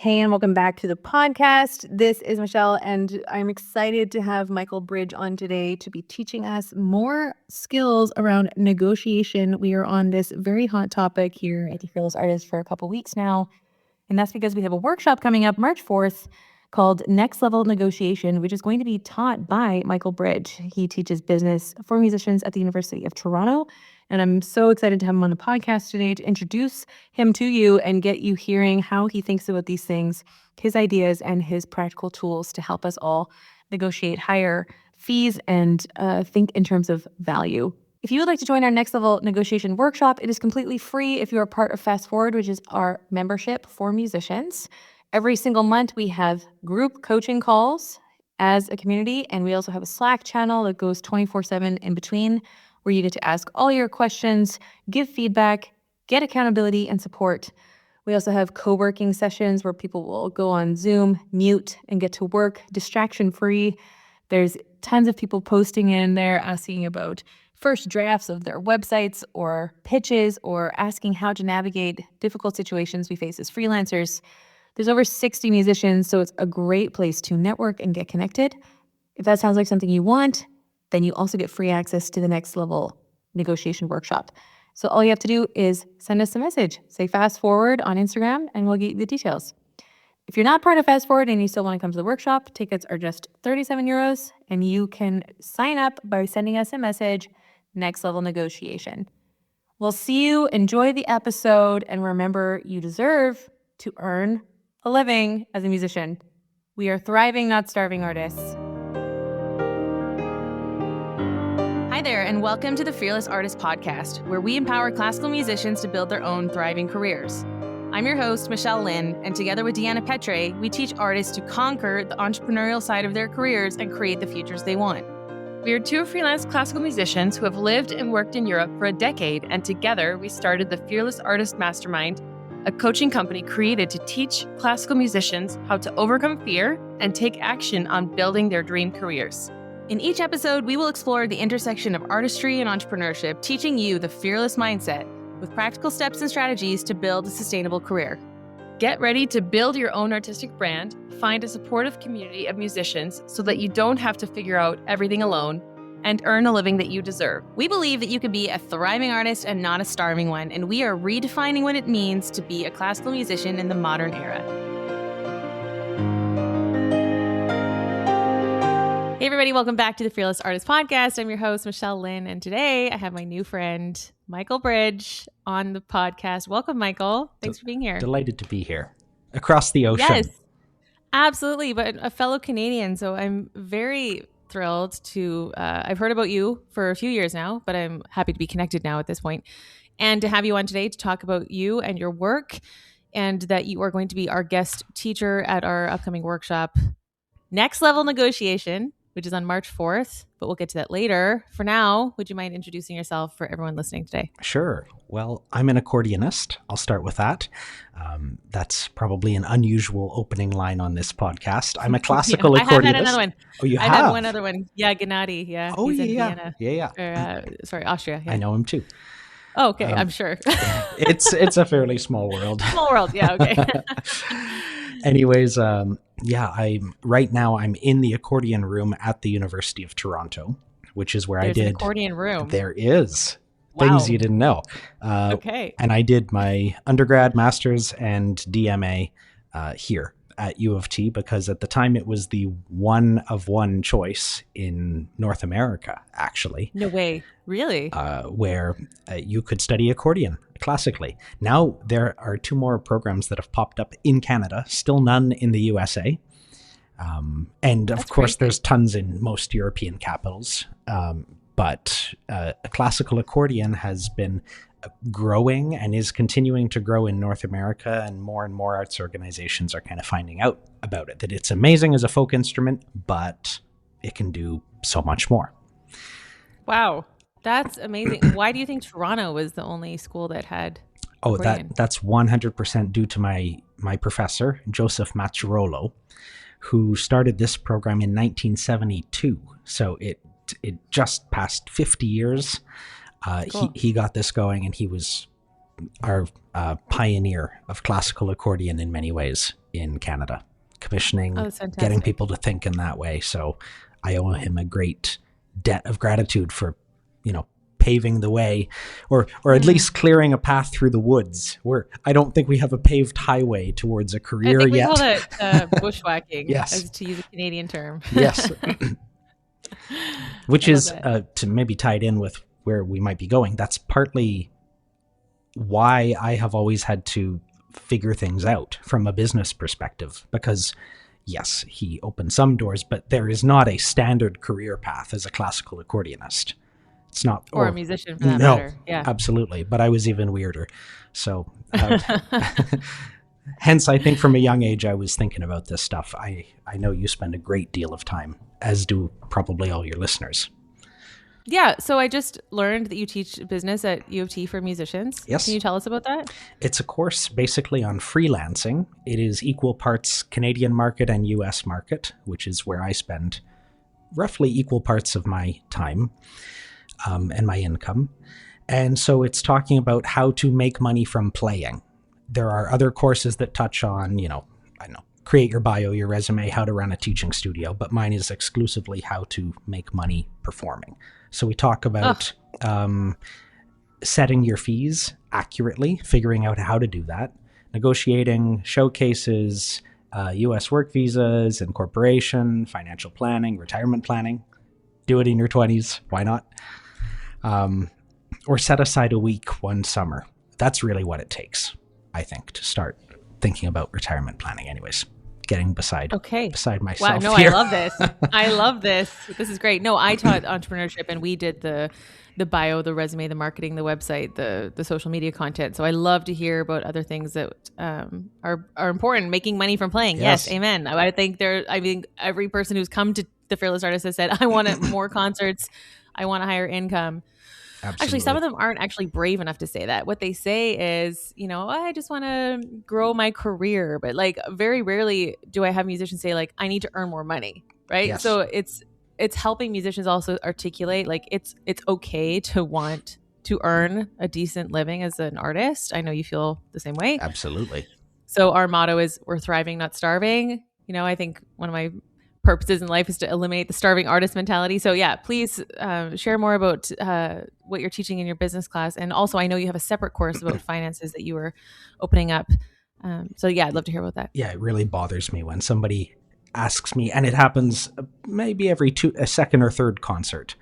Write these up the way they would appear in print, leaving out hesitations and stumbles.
Hey, and welcome back to the podcast. This is Michelle, and I'm excited to have Michael Bridge on today to be teaching us more skills around negotiation. We are on this very hot topic here at the Fearless Artist for a couple weeks now, and that's because we have a workshop coming up March 4th called Next Level Negotiation, which is going to be taught by Michael Bridge. He teaches business for musicians at the University of Toronto, and I'm so excited to have him on the podcast today to introduce him to you and get you hearing how he thinks about these things, his ideas, and his practical tools to help us all negotiate higher fees and think in terms of value. If you would like to join our Next Level Negotiation workshop, it is completely free if you are part of Fast Forward, which is our membership for musicians. Every single month, we have group coaching calls as a community, and we also have a Slack channel that goes 24/7 in between, where you get to ask all your questions, give feedback, get accountability and support. We also have co-working sessions where people will go on Zoom, mute, and get to work distraction-free. There's tons of people posting in there asking about first drafts of their websites or pitches or asking how to navigate difficult situations we face as freelancers. There's over 60 musicians, so it's a great place to network and get connected. If that sounds like something you want, then you also get free access to the Next Level Negotiation workshop. So all you have to do is send us a message, say Fast Forward on Instagram, and we'll get you the details. If you're not part of Fast Forward and you still want to come to the workshop, tickets are just 37 euros, and you can sign up by sending us a message, Next Level Negotiation. We'll see you. Enjoy the episode, and remember, you deserve to earn a living as a musician. We are thriving, not starving artists. Hi there, and welcome to the Fearless Artist Podcast, where we empower classical musicians to build their own thriving careers. I'm your host, Michelle Lynne, and together with Deanna Petre, we teach artists to conquer the entrepreneurial side of their careers and create the futures they want. We are two freelance classical musicians who have lived and worked in Europe for a decade, and together we started the Fearless Artist Mastermind, a coaching company created to teach classical musicians how to overcome fear and take action on building their dream careers. In each episode, we will explore the intersection of artistry and entrepreneurship, teaching you the fearless mindset with practical steps and strategies to build a sustainable career. Get ready to build your own artistic brand, find a supportive community of musicians so that you don't have to figure out everything alone, and earn a living that you deserve. We believe that you can be a thriving artist and not a starving one, and we are redefining what it means to be a classical musician in the modern era. Hey everybody, welcome back to the Fearless Artist Podcast. I'm your host, Michelle Lynne, and today I have my new friend, Michael Bridge, on the podcast. Welcome, Michael. Thanks for being here. Delighted to be here. Across the ocean. Yes, absolutely, but a fellow Canadian, so I'm very thrilled to, I've heard about you for a few years now, but I'm happy to be connected now at this point, and to have you on today to talk about you and your work, and that you are going to be our guest teacher at our upcoming workshop, Next Level Negotiation, which is on March 4th, but we'll get to that later. For now, would you mind introducing yourself for everyone listening today? Sure. Well, I'm an accordionist. I'll start with that. That's probably an unusual opening line on this podcast. I'm a classical accordionist. I have had another one. Oh, you have? I had one other one. Yeah, Gennady. Yeah. Oh, he's in yeah. Vienna. Yeah. Sorry, Austria. Yeah. I know him too. Oh, okay. I'm sure. It's a fairly small world. Small world. Yeah. Okay. Anyways, right now I'm in the accordion room at the University of Toronto, which is where There's I did an accordion room. There is. Wow. Things you didn't know. Okay. And I did my undergrad, master's, and DMA here at U of T because at the time it was the one of one choice in North America, actually. No way. Really? Where you could study accordion classically. Now there are two more programs that have popped up in Canada, still none in the USA. And of course, there's tons in most European capitals. But a classical accordion has been growing and is continuing to grow in North America, and more arts organizations are kind of finding out about it, that it's amazing as a folk instrument, but it can do so much more. Wow. That's amazing. Why do you think Toronto was the only school that had accordion? That's 100% due to my professor, Joseph Macciarolo, who started this program in 1972. So it just passed 50 years. Cool. He got this going, and he was our pioneer of classical accordion in many ways. in Canada, commissioning, Oh, that's fantastic. getting people to think in that way. So I owe him a great debt of gratitude for, paving the way, or at least clearing a path through the woods, where I don't think we have a paved highway towards a career I think we yet. call it bushwhacking, Yes. as to use a Canadian term. Yes. Which is to maybe tied in with where we might be going. That's partly why I have always had to figure things out from a business perspective, because yes, he opened some doors, but there is not a standard career path as a classical accordionist. It's not, or a musician for that matter. Yeah, absolutely. But I was even weirder. So hence, I think from a young age, I was thinking about this stuff. I know you spend a great deal of time, as do probably all your listeners. Yeah. So I just learned that you teach business at U of T for musicians. Yes. Can you tell us about that? It's a course basically on freelancing. It is equal parts Canadian market and US market, which is where I spend roughly equal parts of my time and my income. And so it's talking about how to make money from playing. There are other courses that touch on, create your bio, your resume, how to run a teaching studio, but mine is exclusively how to make money performing. So we talk about setting your fees accurately, figuring out how to do that, negotiating showcases, U.S. work visas, incorporation, financial planning, retirement planning. Do it in your 20s. Why not? Or set aside a week one summer. That's really what it takes, I think, to start thinking about retirement planning anyways. Getting beside myself. Wow, no, here. I love this. I love this. This is great. No, I taught entrepreneurship, and we did the bio, the resume, the marketing, the website, the social media content. So I love to hear about other things that are important. Making money from playing. Yes, amen. I think every person who's come to the Fearless Artist has said, I want more concerts. I want a higher income. Absolutely. Actually, some of them aren't actually brave enough to say that. What they say is, I just want to grow my career. But like very rarely do I have musicians say like, I need to earn more money. Right. Yes. So it's helping musicians also articulate like it's okay to want to earn a decent living as an artist. I know you feel the same way. Absolutely. So our motto is we're thriving, not starving. I think one of my purposes in life is to eliminate the starving artist mentality. So yeah, please share more about what you're teaching in your business class. And also I know you have a separate course about finances that you were opening up. So yeah, I'd love to hear about that. Yeah, it really bothers me when somebody asks me, and it happens maybe every a second or third concert.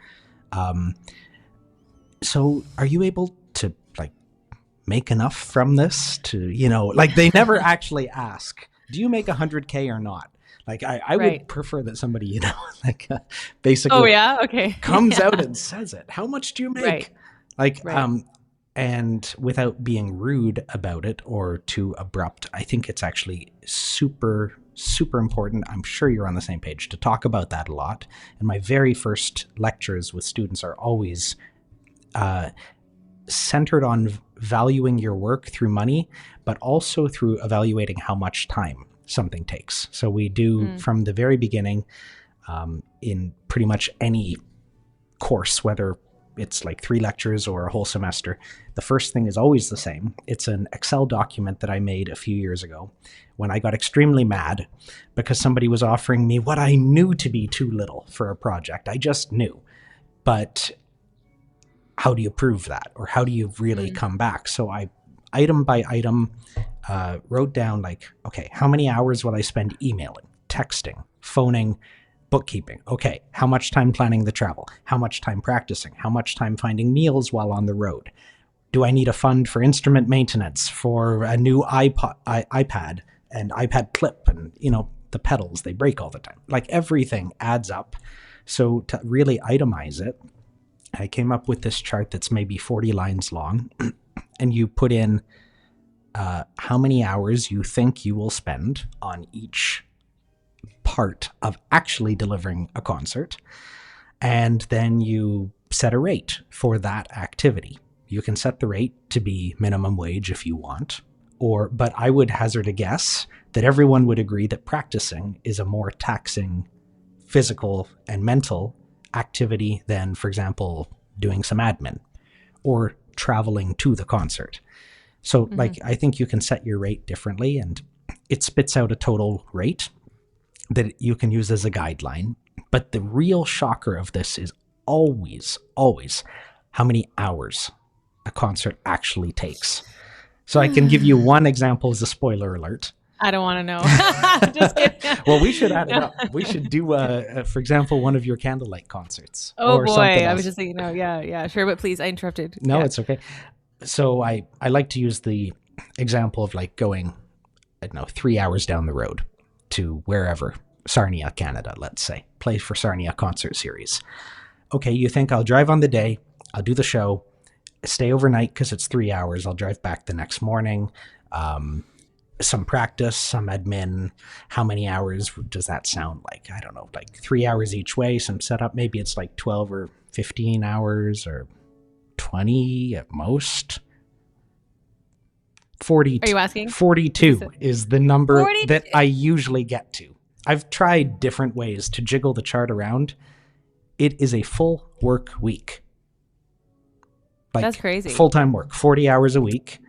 So are you able to like make enough from this to, like they never actually ask, do you make 100K or not? Like I would prefer that somebody, basically comes out and says it. How much do you make? And without being rude about it or too abrupt, I think it's actually super, super important. I'm sure you're on the same page to talk about that a lot. And my very first lectures with students are always centered on valuing your work through money, but also through evaluating how much time something takes. So we do from the very beginning in pretty much any course, whether it's like 3 lectures or a whole semester, the first thing is always the same. It's an Excel document that I made a few years ago when I got extremely mad because somebody was offering me what I knew to be too little for a project. I just knew. But how do you prove that? Or how do you really come back? So I, item by item, wrote down like, okay, how many hours will I spend emailing, texting, phoning, bookkeeping? Okay, how much time planning the travel? How much time practicing? How much time finding meals while on the road? Do I need a fund for instrument maintenance, for a new iPad and iPad clip and, the pedals, they break all the time. Like everything adds up. So to really itemize it, I came up with this chart that's maybe 40 lines long and you put in how many hours you think you will spend on each part of actually delivering a concert. And then you set a rate for that activity. You can set the rate to be minimum wage if you want, but I would hazard a guess that everyone would agree that practicing is a more taxing physical and mental activity than, for example, doing some admin or traveling to the concert. So I think you can set your rate differently. And it spits out a total rate that you can use as a guideline. But the real shocker of this is always how many hours a concert actually takes. So I can give you one example as a spoiler alert. I don't want to know. Just kidding. Well, we should add it up. We should do, for example, one of your candlelight concerts. Oh or boy, something I else. was just thinking, no, yeah, sure, but please, I interrupted. No, Yeah. it's okay. So I like to use the example of like going, I don't know, 3 hours down the road to wherever, Sarnia, Canada, let's say, play for Sarnia concert series. Okay, you think I'll drive on the day, I'll do the show, stay overnight because it's 3 hours, I'll drive back the next morning, some practice, some admin. How many hours does that sound like? I don't know, like 3 hours each way, some setup. Maybe it's like 12 or 15 hours or 20 at most. 40. Are you asking? 42 is the number 42. that I usually get to. I've tried different ways to jiggle the chart around. It is a full work week. Like, that's crazy. Full-time work, 40 hours a week.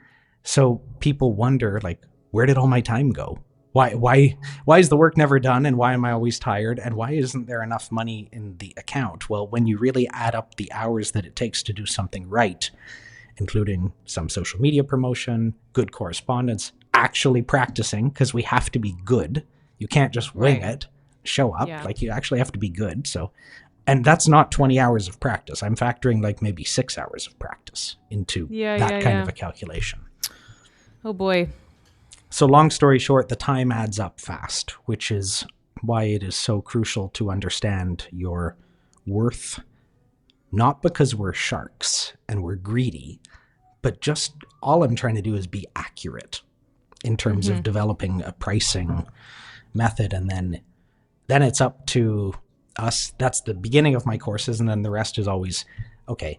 So people wonder, like, where did all my time go? Why is the work never done, and why am I always tired, and why isn't there enough money in the account? Well, when you really add up the hours that it takes to do something right, including some social media promotion, good correspondence, actually practicing, because we have to be good. You can't just wing it, show up. Yeah. Like, you actually have to be good. So, and that's not 20 hours of practice. I'm factoring like maybe 6 hours of practice into that kind of a calculation. Oh boy. So long story short, the time adds up fast, which is why it is so crucial to understand your worth, not because we're sharks and we're greedy, but just all I'm trying to do is be accurate in terms of developing a pricing method. And then it's up to us. That's the beginning of my courses. And then the rest is always, okay,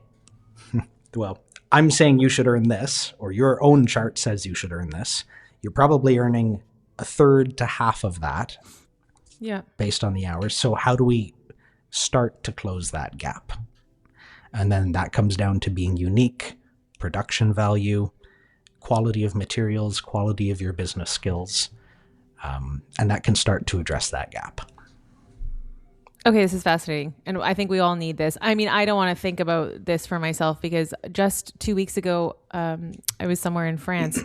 well, I'm saying you should earn this, or your own chart says you should earn this. You're probably earning a third to half of that based on the hours. So how do we start to close that gap? And then that comes down to being unique, production value, quality of materials, quality of your business skills. And that can start to address that gap. Okay, this is fascinating. And I think we all need this. I mean, I don't want to think about this for myself because just 2 weeks ago, I was somewhere in France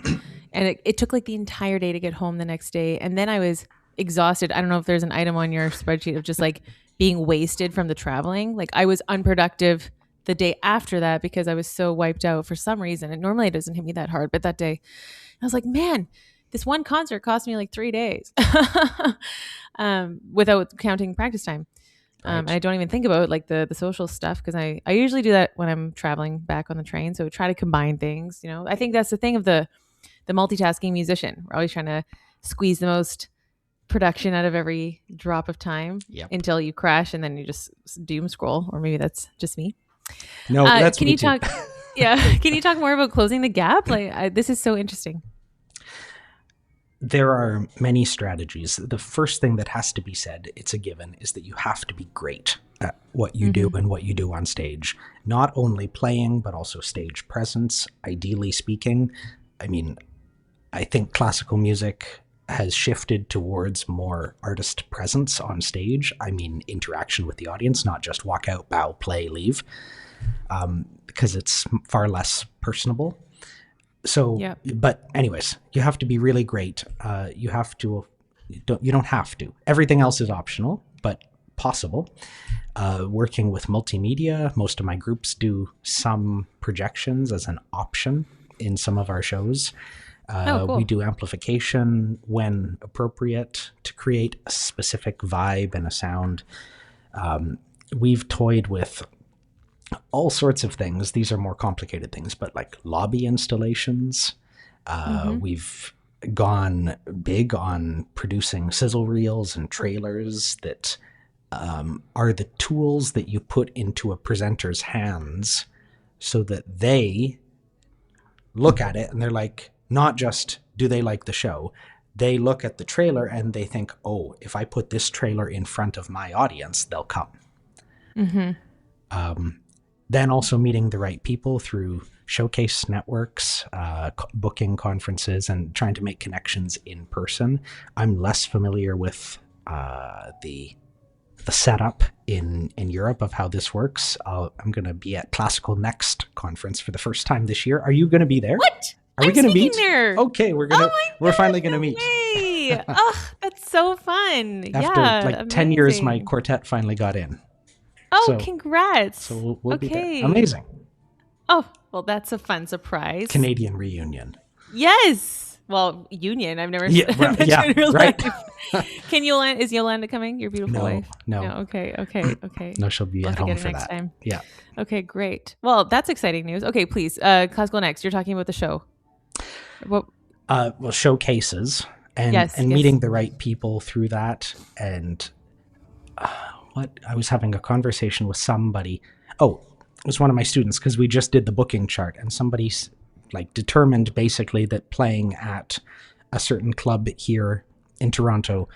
and it took like the entire day to get home the next day. And then I was exhausted. I don't know if there's an item on your spreadsheet of just like being wasted from the traveling. Like I was unproductive the day after that because I was so wiped out for some reason. And normally it doesn't hit me that hard, but that day I was like, man, this one concert cost me like 3 days without counting practice time. And I don't even think about like the social stuff because I usually do that when I'm traveling back on the train. So try to combine things, you know. I think that's the thing of the multitasking musician. We're always trying to squeeze the most production out of every drop of time until you crash and then you just doom scroll. Or maybe that's just me. No, that's can me you too. talk? Can you talk more about closing the gap? Like this is so interesting. There are many strategies. The first thing that has to be said, it's a given, is that you have to be great at what you do and what you do on stage. Not only playing, but also stage presence, ideally speaking. I mean, I think classical music has shifted towards more artist presence on stage. I mean, interaction with the audience, not just walk out, bow, play, leave, because it's far less personable. So, but anyways, you have to be really great. You don't have to. Everything else is optional, but possible. Working with multimedia, most of my groups do some projections as an option in some of our shows. Cool. We do amplification when appropriate to create a specific vibe and a sound. We've toyed with all sorts of things. These are more complicated things, but like lobby installations. We've gone big on producing sizzle reels and trailers that are the tools that you put into a presenter's hands so that they look at it and they're like, not just do they like the show, they look at the trailer and they think, oh, if I put this trailer in front of my audience, they'll come. Then also meeting the right people through showcase networks, booking conferences, and trying to make connections in person. I'm less familiar with the setup in Europe of how this works. I'm going to be at Classical Next conference for the first time this year. Are you going to be there? What? Are we going to meet? There. Okay, we're finally going to meet. Way. Oh, that's so fun. After amazing. 10 years, my quartet finally got in. Oh, congrats. So we'll be there. Amazing. Oh, well, that's a fun surprise. Canadian reunion. Yes. Well, union. I've never right. Can Yolanda, is Yolanda coming? Your beautiful wife? No. Okay. No, she'll be at home for next that. Time. Yeah. Okay, great. Well, that's exciting news. Okay, please. Classical Next. You're talking about the show. What? Well, showcases and meeting the right people through that. And I was having a conversation with somebody. Oh, it was one of my students, because we just did the booking chart, and somebody's determined basically that playing at a certain club here in Toronto,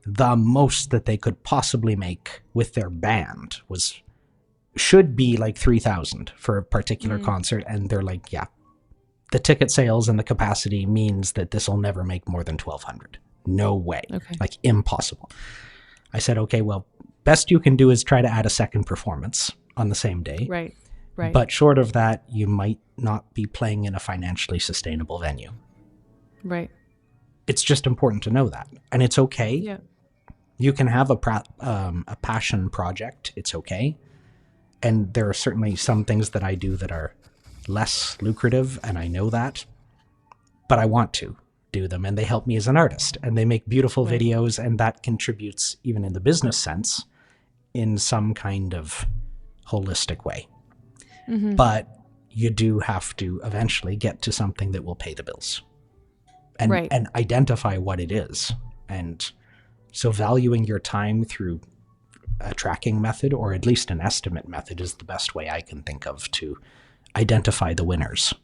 the most that they could possibly make with their band should be $3,000 for a particular concert. And they're the ticket sales and the capacity means that this will never make more than $1,200. No way. Okay. Impossible. I said, okay, well, best you can do is try to add a second performance on the same day. Right. But short of that, you might not be playing in a financially sustainable venue. Right. It's just important to know that. And it's okay. Yeah. You can have a passion project. It's okay. And there are certainly some things that I do that are less lucrative, and I know that. But I want to do them, and they help me as an artist. And they make beautiful videos, and that contributes, even in the business sense, in some kind of holistic way. Mm-hmm. But you do have to eventually get to something that will pay the bills and identify what it is. And so valuing your time through a tracking method, or at least an estimate method, is the best way I can think of to identify the winners.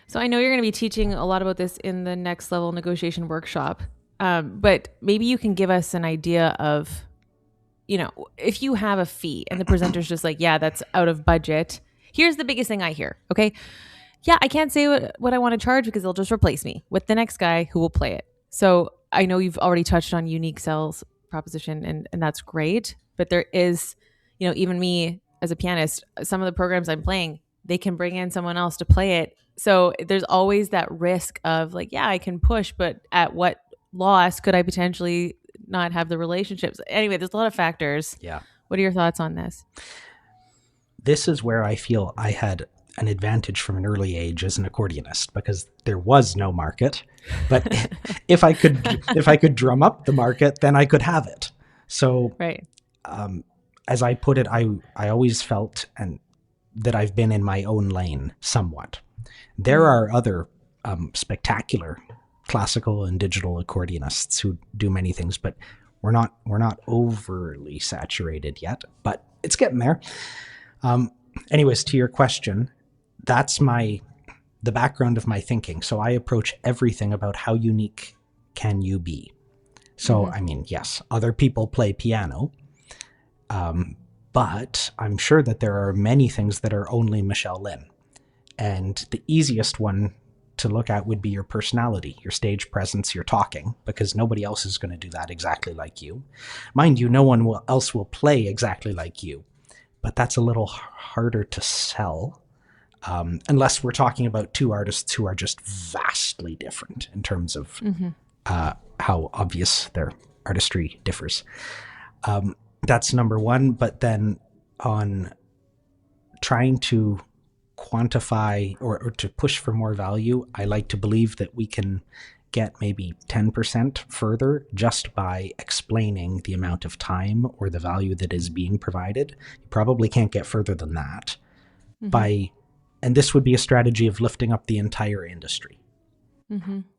So I know you're going to be teaching a lot about this in the next level negotiation workshop, but maybe you can give us an idea of, if you have a fee and the presenter's just that's out of budget. Here's the biggest thing I hear. Okay. Yeah, I can't say what I want to charge because they'll just replace me with the next guy who will play it. So I know you've already touched on unique sales proposition, and that's great. But there is, even me as a pianist, some of the programs I'm playing, they can bring in someone else to play it. So there's always that risk of I can push, but at what loss could I potentially not have the relationships? Anyway, there's a lot of factors. Yeah. What are your thoughts on this? This is where I feel I had an advantage from an early age as an accordionist, because there was no market. But if I could drum up the market, then I could have it. So as I put it, I always felt that I've been in my own lane somewhat. There are other spectacular classical and digital accordionists who do many things, but we're not overly saturated yet, but it's getting there. Anyways, to your question, that's the background of my thinking. So I approach everything about how unique can you be. So, I mean, yes, other people play piano, but I'm sure that there are many things that are only Michelle Lynne. And the easiest one to look at would be your personality, your stage presence, your talking, because nobody else is going to do that exactly like you. Mind you, no one else will play exactly like you, but that's a little harder to sell, unless we're talking about two artists who are just vastly different in terms of how obvious their artistry differs. That's number one. But then on trying to quantify or to push for more value, I like to believe that we can get maybe 10% further just by explaining the amount of time or the value that is being provided. You probably can't get further than that and this would be a strategy of lifting up the entire industry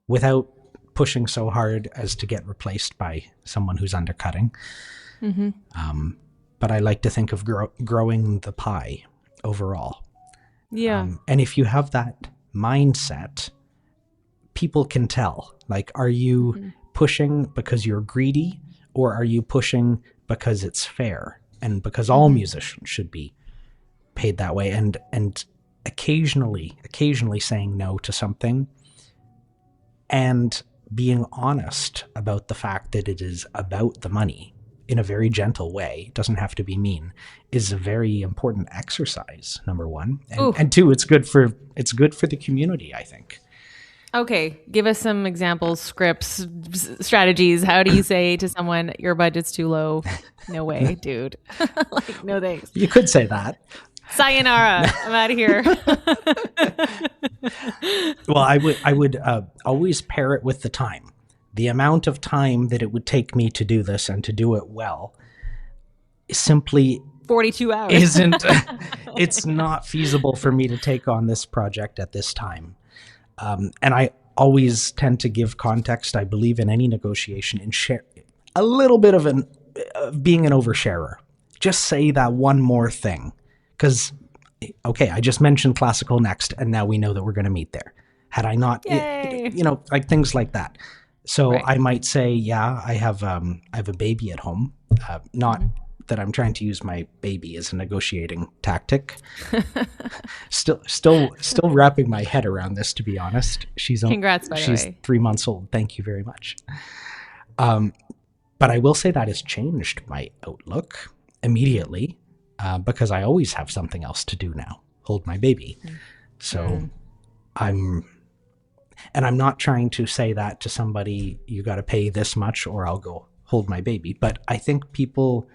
without pushing so hard as to get replaced by someone who's undercutting. But I like to think of growing the pie overall. Yeah. And if you have that mindset, people can tell. Are you pushing because you're greedy, or are you pushing because it's fair and because all musicians should be paid that way? And occasionally saying no to something and being honest about the fact that it is about the money in a very gentle way, it doesn't have to be mean, is a very important exercise, number one. And two, it's good for the community, I think. Okay, give us some examples, scripts, strategies. How do you say to someone, your budget's too low? No way, dude. Like, no thanks. You could say that. Sayonara, I'm out of here. Well, I would always pair it with the time. The amount of time that it would take me to do this and to do it well simply 42 hours. It's not feasible for me to take on this project at this time. And I always tend to give context. I believe in any negotiation and share a little bit of being an oversharer. Just say that one more thing. Because, okay, I just mentioned classical next, and now we know that we're going to meet there. Had I not, like things like that. So right. I might say, yeah, I have a baby at home. Not that I'm trying to use my baby as a negotiating tactic. Still wrapping my head around this, to be honest. Congrats, by the way. She's 3 months old. Thank you very much. But I will say that has changed my outlook immediately. Because I always have something else to do now, hold my baby. So I'm not trying to say that to somebody, you got to pay this much or I'll go hold my baby. But I think people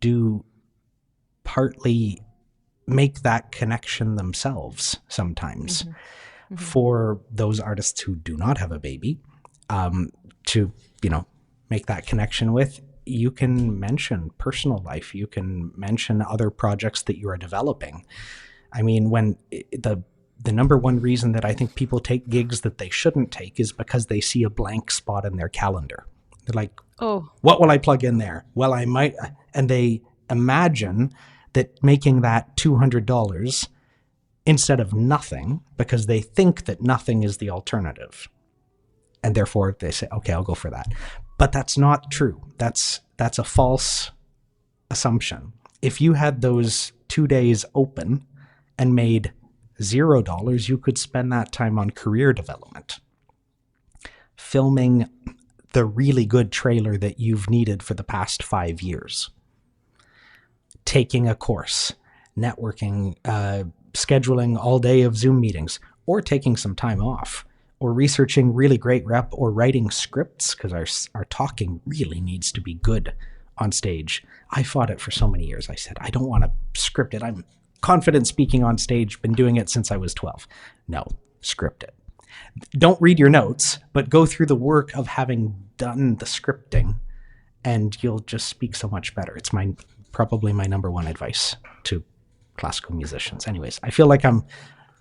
do partly make that connection themselves sometimes for those artists who do not have a baby, to, make that connection with. You can mention personal life. You can mention other projects that you are developing. I mean, when the number one reason that I think people take gigs that they shouldn't take is because they see a blank spot in their calendar. They're like, oh, what will I plug in there? Well, I might, and they imagine that making that $200 instead of nothing, because they think that nothing is the alternative. And therefore they say, okay, I'll go for that. But that's not true. That's a false assumption. If you had those 2 days open and made $0, you could spend that time on career development, filming the really good trailer that you've needed for the past 5 years, taking a course, networking, scheduling all day of Zoom meetings, or taking some time off, or researching really great rep, or writing scripts, because our talking really needs to be good on stage. I fought it for so many years. I said, I don't want to script it. I'm confident speaking on stage, been doing it since I was 12. No, script it. Don't read your notes, but go through the work of having done the scripting, and you'll just speak so much better. It's probably my number one advice to classical musicians. Anyways, I feel like I'm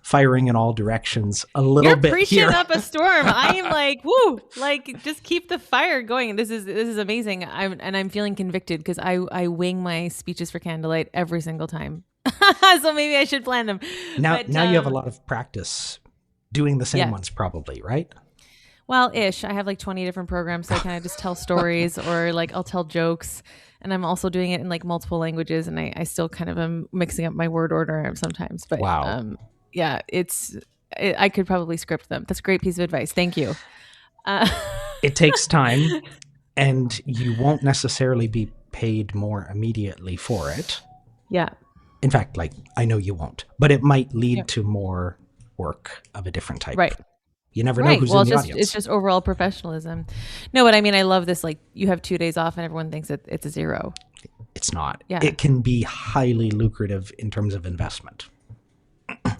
firing in all directions a little bit. You're preaching here. Up a storm. I am like, woo, like just keep the fire going. This is amazing. I'm feeling convicted because I wing my speeches for Candlelight every single time. So maybe I should plan them. Now you have a lot of practice doing the same ones probably, right? Well, ish. I have like 20 different programs, so I kind of just tell stories or like I'll tell jokes. And I'm also doing it in like multiple languages, and I still kind of am mixing up my word order sometimes. But wow. Yeah, I could probably script them. That's a great piece of advice. Thank you. It takes time, and you won't necessarily be paid more immediately for it. Yeah. In fact, like, I know you won't, but it might lead to more work of a different type. Right. You never know who's in the audience. It's just overall professionalism. No, but I mean, I love this. Like, you have 2 days off and everyone thinks that it's a zero. It's not. Yeah. It can be highly lucrative in terms of investment.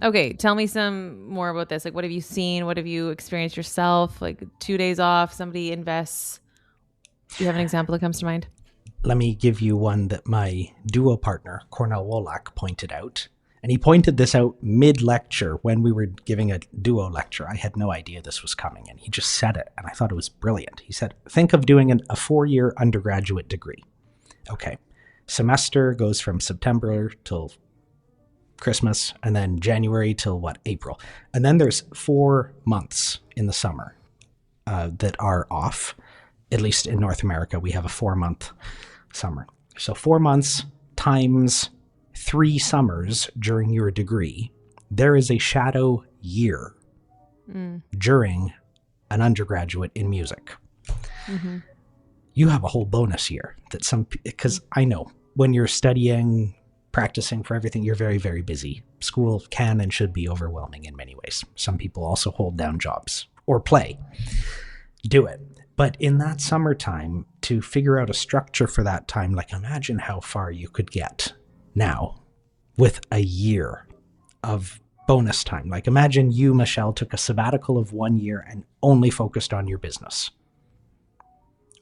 Okay, tell me some more about this. Like, what have you seen? What have you experienced yourself? Like 2 days off, somebody invests. Do you have an example that comes to mind? Let me give you one that my duo partner, Cornel Wolak, pointed out. And he pointed this out mid-lecture when we were giving a duo lecture. I had no idea this was coming, and he just said it, and I thought it was brilliant. He said, think of doing a 4-year undergraduate degree. Okay, semester goes from September till Christmas, and then January till April. And then there's 4 months in the summer that are off. At least in North America, we have a 4-month summer. So 4 months times 3 summers during your degree there is a shadow year during an undergraduate in music. Mm-hmm. You have a whole bonus year that because I know when you're studying, practicing for everything, you're very, very busy. School can and should be overwhelming in many ways. Some people also hold down jobs or play. Do it. But in that summertime, to figure out a structure for that time, like imagine how far you could get now with a year of bonus time. Like imagine you, Michelle, took a sabbatical of 1 year and only focused on your business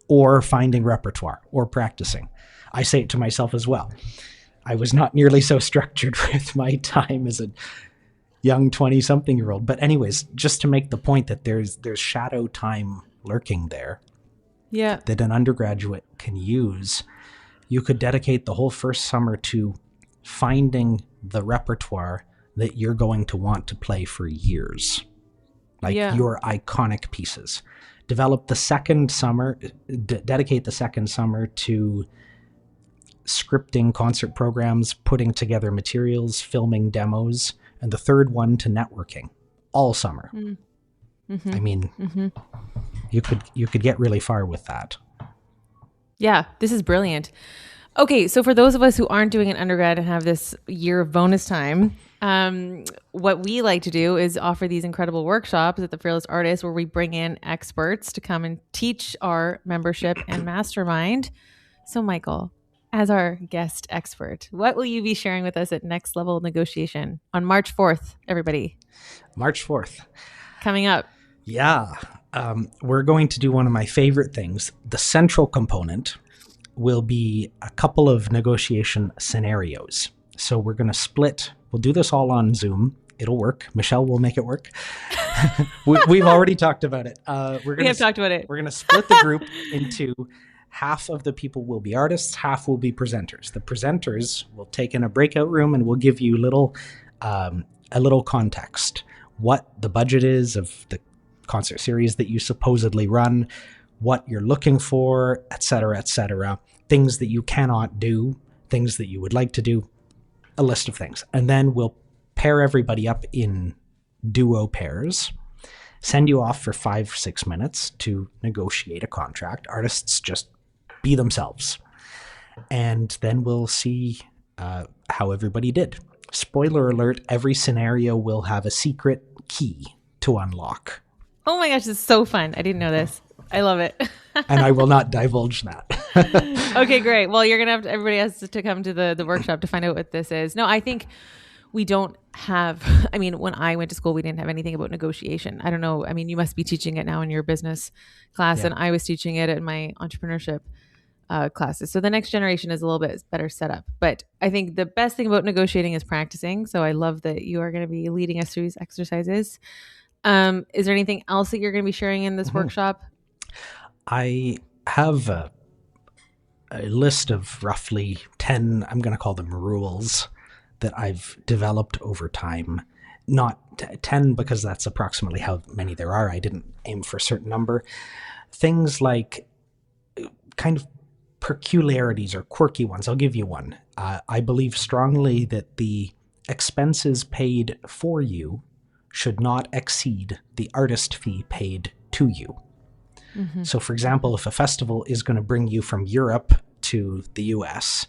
or finding repertoire or practicing. I say it to myself as well. I was not nearly so structured with my time as a young 20-something-year-old. But anyways, just to make the point that there's shadow time lurking there that an undergraduate can use. You could dedicate the whole first summer to finding the repertoire that you're going to want to play for years, like your iconic pieces. Develop the second summer, dedicate the second summer to scripting concert programs, putting together materials, filming demos, and the third one to networking all summer. Mm-hmm. I mean, you could get really far with that. Yeah, this is brilliant. Okay, so for those of us who aren't doing an undergrad and have this year of bonus time, what we like to do is offer these incredible workshops at the Fearless Artist where we bring in experts to come and teach our membership and mastermind. So Michael, as our guest expert, what will you be sharing with us at Next Level Negotiation on March 4th, everybody? March 4th. Coming up. Yeah. We're going to do one of my favorite things. The central component will be a couple of negotiation scenarios. So we're going to we'll do this all on Zoom. It'll work. Michelle will make it work. We've already talked about it. We have talked about it. We're going to split the group into half of the people will be artists, half will be presenters. The presenters will take in a breakout room and we'll give you a little context. What the budget is of the concert series that you supposedly run, what you're looking for, et cetera, things that you cannot do, things that you would like to do, a list of things. And then we'll pair everybody up in duo pairs, send you off for 5-6 minutes to negotiate a contract. Artists just be themselves. And then we'll see how everybody did. Spoiler alert, every scenario will have a secret key to unlock. Oh my gosh, this is so fun. I didn't know this. I love it. And I will not divulge that. Okay, great. Well, you're going to everybody has to come to the workshop to find out what this is. No, I think we don't have, when I went to school, we didn't have anything about negotiation. I don't know. You must be teaching it now in your business class, and I was teaching it in my entrepreneurship classes. So the next generation is a little bit better set up. But I think the best thing about negotiating is practicing. So I love that you are going to be leading us through these exercises. Is there anything else that you're going to be sharing in this workshop? I have a list of roughly 10, I'm going to call them rules, that I've developed over time. Not 10 because that's approximately how many there are. I didn't aim for a certain number. Things like kind of peculiarities or quirky ones. I'll give you one. I believe strongly that the expenses paid for you should not exceed the artist fee paid to you. Mm-hmm. So for example, if a festival is going to bring you from Europe to the US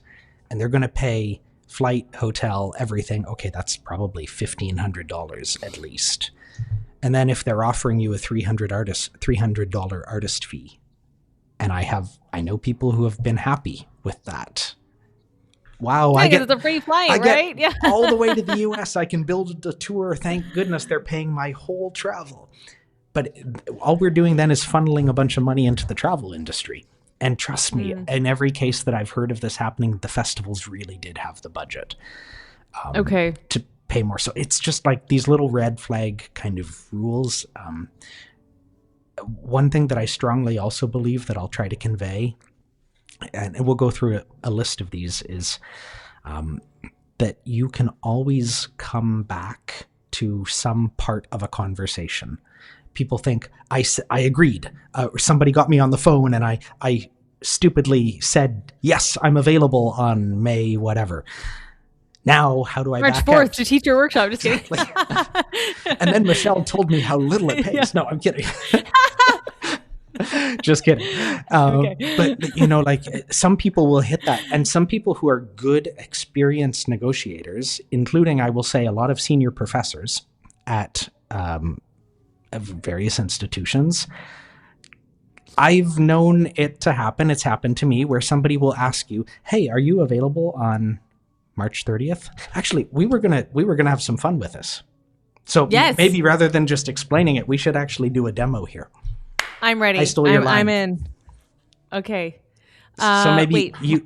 and they're going to pay flight, hotel, everything, okay, that's probably $1,500 at least. And then if they're offering you a $300 artist fee, and I know people who have been happy with that. Wow, I get it's a free flight, right? Yeah, all the way to the US. I can build a tour. Thank goodness they're paying my whole travel. But all we're doing then is funneling a bunch of money into the travel industry. And trust me, in every case that I've heard of this happening, the festivals really did have the budget to pay more. So it's just like these little red flag kind of rules. One thing that I strongly also believe that I'll try to convey, and we'll go through a list of these, is that you can always come back to some part of a conversation. People think, I agreed, or somebody got me on the phone and I stupidly said, yes, I'm available on May whatever. Now, how do I March back 4th out? to teacher workshop. Just kidding. And then Michelle told me how little it pays. Yeah. No, I'm kidding. Just kidding. But, like some people will hit that. And some people who are good, experienced negotiators, including, I will say, a lot of senior professors at various institutions, I've known it to happen. It's happened to me where somebody will ask you, hey, are you available on March 30th? Actually, we were gonna have some fun with this. So maybe rather than just explaining it, we should actually do a demo here. I'm ready. I stole your line. I'm in. Okay. So maybe you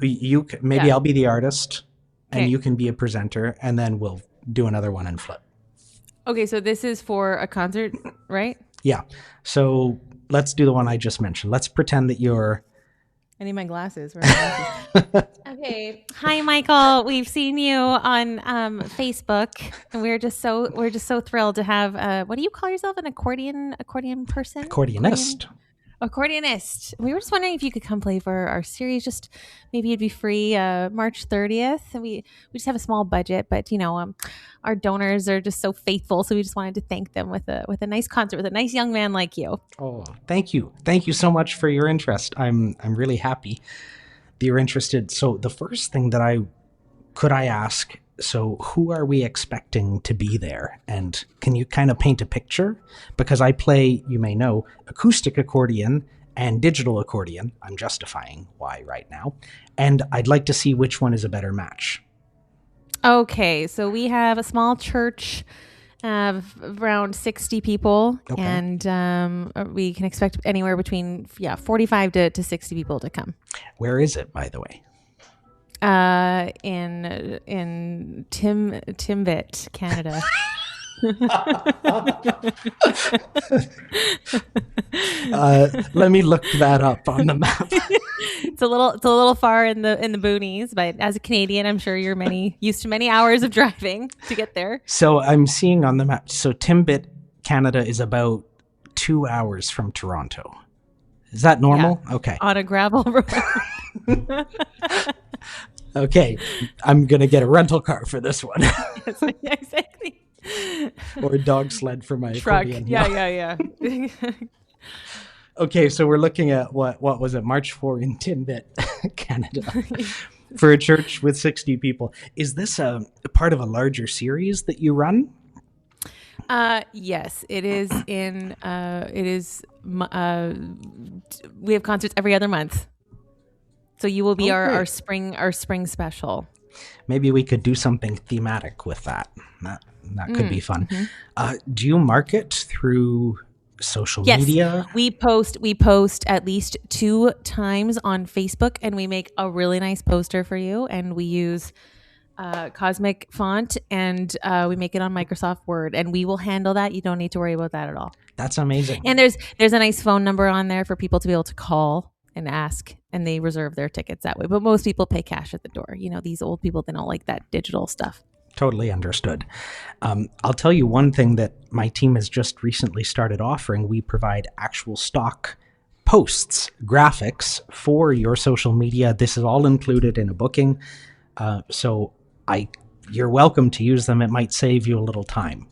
maybe I'll be the artist and you can be a presenter, and then we'll do another one and flip. Okay, so this is for a concert, right? Yeah. So let's do the one I just mentioned. Let's pretend that you're... I need my glasses. Where are my glasses? Okay. Hi, Michael. We've seen you on Facebook, and we're just so thrilled to have. What do you call yourself? An accordion person? Accordionist. Accordionist. We were just wondering if you could come play for our series. Just maybe you'd be free March 30th. We just have a small budget, but our donors are just so faithful, so we just wanted to thank them with a nice concert with a nice young man like you. Oh, thank you so much for your interest. I'm really happy that you're interested. So the first thing that I ask, so who are we expecting to be there? And can you kind of paint a picture? Because I play, you may know, acoustic accordion and digital accordion. I'm justifying why right now. And I'd like to see which one is a better match. Okay, so we have a small church of around 60 people, and we can expect anywhere between 45 to 60 people to come. Where is it, by the way? In Timbit, Canada. Let me look that up on the map. It's a little far in the boonies, but as a Canadian, I'm sure you're used to many hours of driving to get there. So I'm seeing on the map. So Timbit, Canada, is about 2 hours from Toronto. Is that normal? Yeah, okay. On a gravel road. Okay, I'm going to get a rental car for this one. Yes, exactly. Or a dog sled for my truck. Accordion. Yeah. Okay, so we're looking at what was it, March 4 in Timbit, Canada, for a church with 60 people. Is this a part of a larger series that you run? Yes, it is. We have concerts every other month. So you will be our spring special. Maybe we could do something thematic with that. That could be fun. Mm-hmm. Do you market through social media? We post at least 2 times on Facebook, and we make a really nice poster for you. And we use Cosmic font, and we make it on Microsoft Word, and we will handle that. You don't need to worry about that at all. That's amazing. And there's a nice phone number on there for people to be able to call and ask, and they reserve their tickets that way. But most people pay cash at the door. These old people, they don't like that digital stuff. Totally understood. I'll tell you one thing that my team has just recently started offering. We provide actual stock posts, graphics for your social media. This is all included in a booking. So you're welcome to use them. It might save you a little time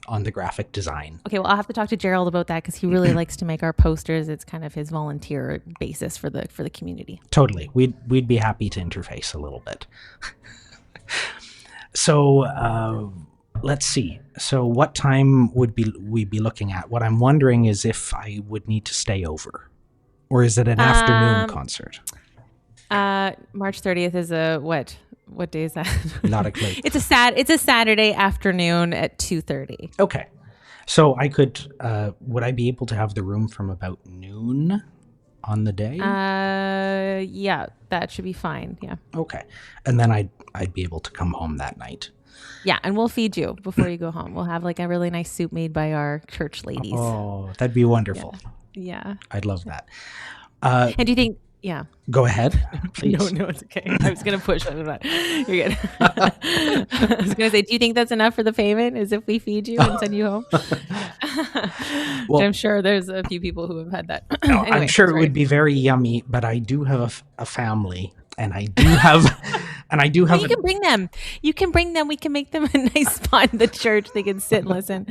on the graphic design. Okay, well, I'll have to talk to Gerald about that because he really likes to make our posters. It's kind of his volunteer basis for the community. Totally. We'd be happy to interface a little bit. So let's see. So what time would we be looking at? What I'm wondering is if I would need to stay over, or is it an afternoon concert? March 30th is a what? What day is that? Not a clue. It's a Saturday afternoon at 2:30. Okay. So I could, would I be able to have the room from about noon on the day? Yeah, that should be fine. Yeah. Okay. And then I'd be able to come home that night. Yeah, and we'll feed you before you go home. We'll have like a really nice soup made by our church ladies. Oh, that'd be wonderful. Yeah. I'd love that. And do you think... Yeah. Go ahead, please. No, it's okay. I was going to push on that. You're good. I was going to say, do you think that's enough for the payment? Is if we feed you and send you home? Well, I'm sure there's a few people who have had that. No, anyway, I'm sure it would be very yummy, but I do have a family, and I do have And I do have you can bring them. You can bring them. We can make them a nice spot in the church. They can sit and listen.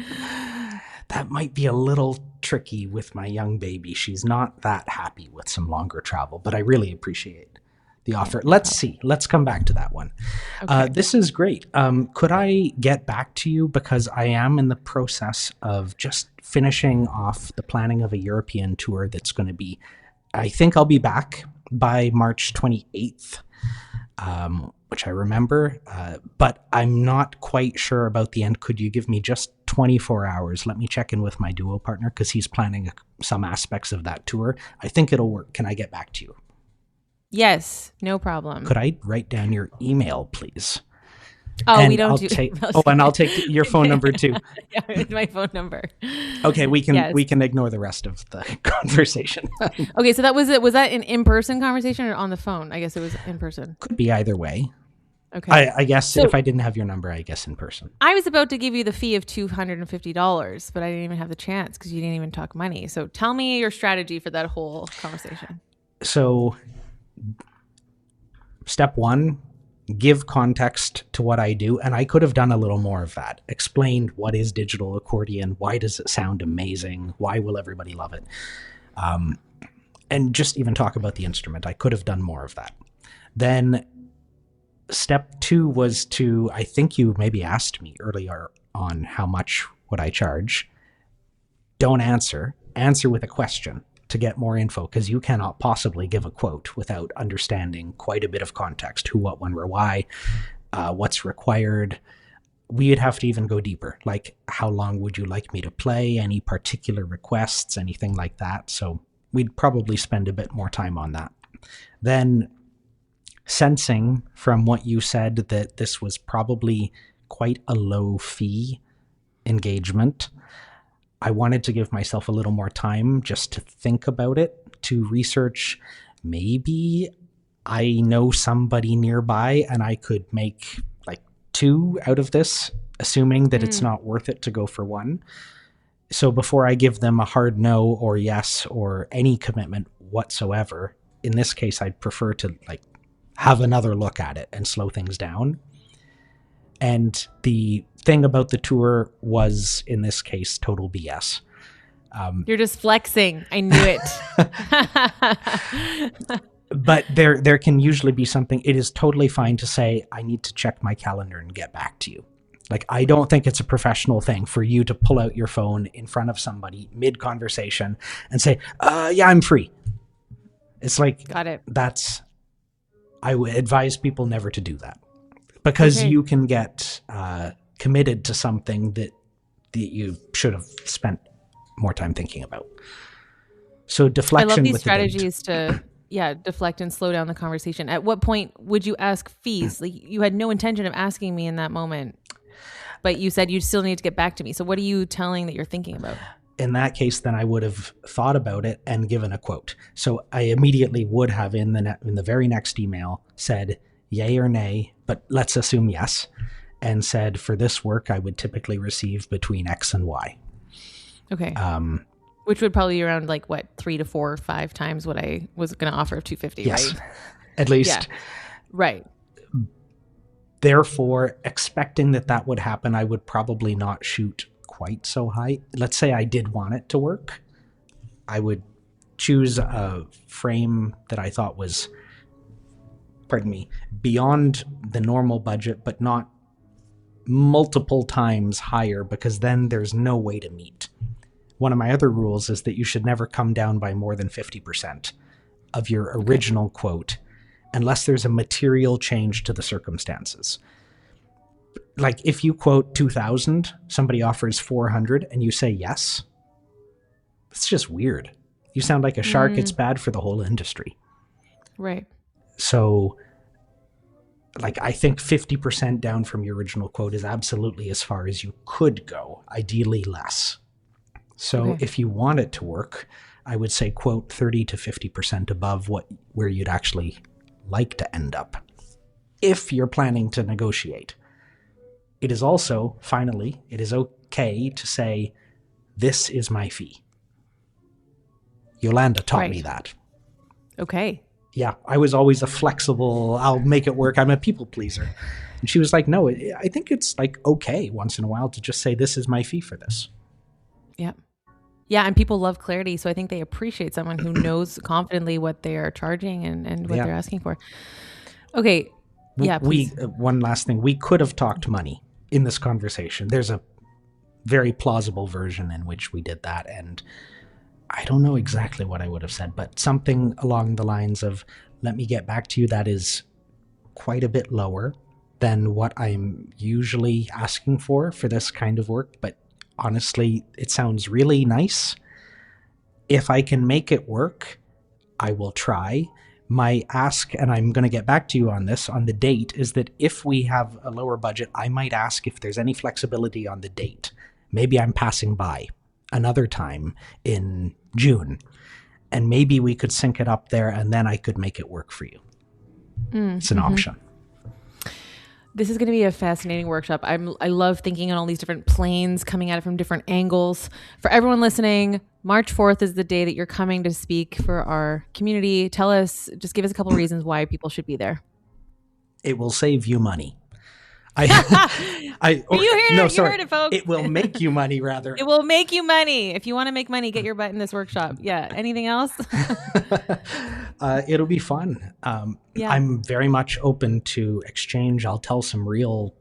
That might be a little tricky with my young baby. She's not that happy with some longer travel, but I really appreciate the offer. Let's see. Let's come back to that one. Okay. This is great. Could I get back to you, because I am in the process of just finishing off the planning of a European tour that's going to be, I think I'll be back by March 28th. Which I remember, but I'm not quite sure about the end. Could you give me just 24 hours? Let me check in with my duo partner, because he's planning some aspects of that tour. I think it'll work. Can I get back to you? Yes, no problem. Could I write down your email, please? Oh, And we don't I'll do emails. And I'll take your phone number too. Yeah, my phone number. Okay, we can Yes. we can ignore the rest of the conversation. Okay, so that was it. Was that an in-person conversation or on the phone? I guess it was in person. Could be either way. Okay. I guess So- if I didn't have your number, I guess in person. I was about to give you the fee of $250, but I didn't even have the chance because you didn't even talk money. So tell me your strategy for that whole conversation. So, step one, give context to what I do. And I could have done a little more of that. Explained what is digital accordion, why does it sound amazing, why will everybody love it, and just even talk about the instrument. I could have done more of that. Then step two was to, I think you maybe asked me earlier on how much would I charge. Don't answer with a question to get more info, because you cannot possibly give a quote without understanding quite a bit of context: who, what, when, where, why, what's required. We'd have to even go deeper, like how long would you like me to play, any particular requests, anything like that. So we'd probably spend a bit more time on that. Then, sensing from what you said that this was probably quite a low fee engagement, I wanted to give myself a little more time just to think about it, to research. Maybe I know somebody nearby and I could make like 2 out of this, assuming that it's not worth it to go for 1. So before I give them a hard no or yes or any commitment whatsoever, in this case, I'd prefer to like have another look at it and slow things down. And the thing about the tour was, in this case, total BS. You're just flexing. I knew it. But there can usually be something. It is totally fine to say, I need to check my calendar and get back to you. Like, I don't think it's a professional thing for you to pull out your phone in front of somebody mid-conversation and say, yeah, I'm free. It's like, Got it. I would advise people never to do that, because you can get committed to something that you should have spent more time thinking about. So deflection. I love these with the date. strategies to deflect and slow down the conversation. At what point would you ask fees? Like, you had no intention of asking me in that moment, but you said you still need to get back to me. So what are you telling that you're thinking about? In that case, then I would have thought about it and given a quote. So I immediately would have in the very next email said yay or nay, but let's assume yes, and said for this work I would typically receive between X and Y. Okay. Which would probably be around like what, 3 to 4 or 5 times what I was going to offer of $250, Yes, right? at least. Yeah. Right. Therefore, expecting that would happen, I would probably not shoot quite so high. Let's say I did want it to work. I would choose a frame that I thought was, beyond the normal budget, but not multiple times higher, because then there's no way to meet. One of my other rules is that you should never come down by more than 50% of your original quote, unless there's a material change to the circumstances. Like, if you quote 2,000, somebody offers 400 and you say yes, it's just weird. You sound like a shark. It's bad for the whole industry. Right. So, like, I think 50% down from your original quote is absolutely as far as you could go, ideally less. So if you want it to work, I would say quote 30 to 50% above where you'd actually like to end up, if you're planning to negotiate. It is also, finally, it is okay to say, this is my fee. Yolanda taught me that. Okay. yeah, I was always a flexible, I'll make it work, I'm a people pleaser. And she was like, no, I think it's like okay once in a while to just say, this is my fee for this. Yeah. Yeah. And people love clarity. So I think they appreciate someone who knows confidently what they are charging and what they're asking for. Okay. Yeah. Please. One last thing. We could have talked money in this conversation. There's a very plausible version in which we did that. And I don't know exactly what I would have said, but something along the lines of, let me get back to you. That is quite a bit lower than what I'm usually asking for this kind of work. But honestly, it sounds really nice. If I can make it work, I will try. My ask, and I'm going to get back to you on this, on the date, is that if we have a lower budget, I might ask if there's any flexibility on the date. Maybe I'm passing by another time in June, and maybe we could sync it up there, and then I could make it work for you. It's an option. This is going to be a fascinating workshop. I love thinking on all these different planes, coming at it from different angles. For everyone listening, March 4th is the day that you're coming to speak for our community. Tell us, just give us a couple of reasons why people should be there. It will save you money. You heard it, folks. It will make you money, rather. It will make you money. If you want to make money, get your butt in this workshop. Yeah. Anything else? It'll be fun. I'm very much open to exchange. I'll tell some real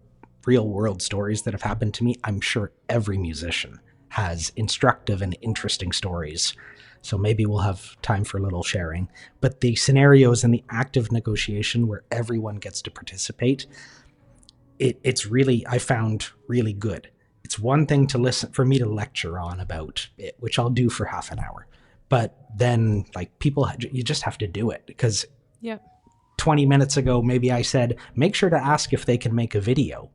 world stories that have happened to me. I'm sure every musician has instructive and interesting stories. So maybe we'll have time for a little sharing. But the scenarios and the active negotiation where everyone gets to participate, it's really, I found really good. It's one thing to listen, for me to lecture on about it, which I'll do for half an hour. But then, like, people, you just have to do it, because 20 minutes ago, maybe I said, make sure to ask if they can make a video.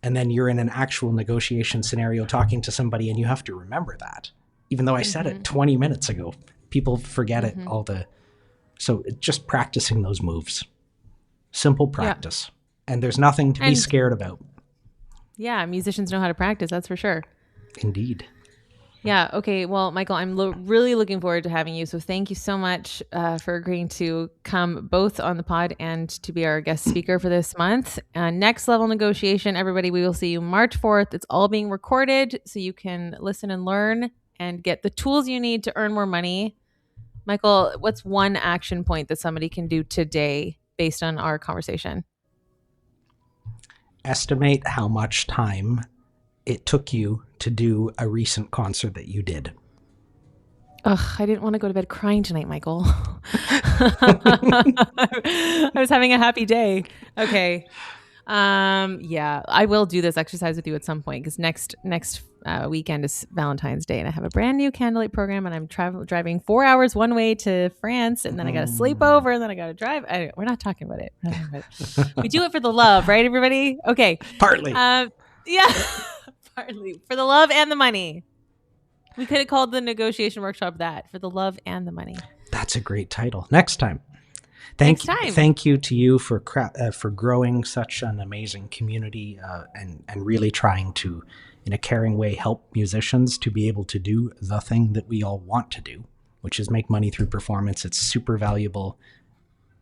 And then you're in an actual negotiation scenario talking to somebody, and you have to remember that. Even though I said it 20 minutes ago, people forget it so just practicing those moves. Simple practice. And there's nothing to be scared about. Yeah, musicians know how to practice, that's for sure. Indeed. Yeah. Okay. Well, Michael, I'm really looking forward to having you. So thank you so much for agreeing to come both on the pod and to be our guest speaker for this month. Next Level Negotiation, everybody, we will see you March 4th. It's all being recorded so you can listen and learn and get the tools you need to earn more money. Michael, what's one action point that somebody can do today based on our conversation? Estimate how much time it took you to do a recent concert that you did. Ugh, I didn't want to go to bed crying tonight, Michael. I was having a happy day. Okay. Yeah, I will do this exercise with you at some point, because next weekend is Valentine's Day, and I have a brand new candlelight program, and I'm driving 4 hours one way to France, and then I got to sleep over, and then I got to drive. We're not talking about it. We do it for the love, right, everybody? Okay. Partly. Yeah, partly for the love and the money. We could have called the negotiation workshop that, for the love and the money. That's a great title. Next time. Thank you to you for growing such an amazing community and really trying to, in a caring way, help musicians to be able to do the thing that we all want to do, which is make money through performance. It's super valuable.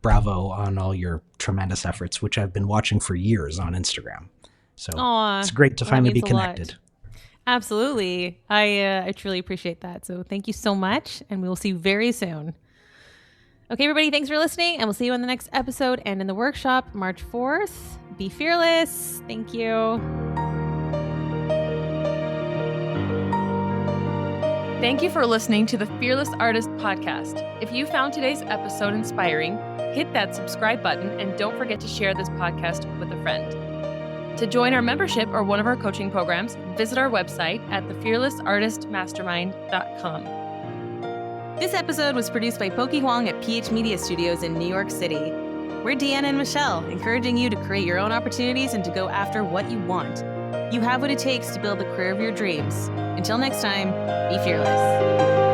Bravo on all your tremendous efforts, which I've been watching for years on Instagram. So it's great to finally be connected. Absolutely. I truly appreciate that. So thank you so much, and we will see you very soon. Okay, everybody, thanks for listening, and we'll see you in the next episode and in the workshop, March 4th. Be fearless. Thank you. Thank you for listening to the Fearless Artist Podcast. If you found today's episode inspiring, hit that subscribe button, and don't forget to share this podcast with a friend. To join our membership or one of our coaching programs, visit our website at thefearlessartistmastermind.com. This episode was produced by Pokey Huang at PH Media Studios in New York City. We're Deanna and Michelle, encouraging you to create your own opportunities and to go after what you want. You have what it takes to build the career of your dreams. Until next time, be fearless.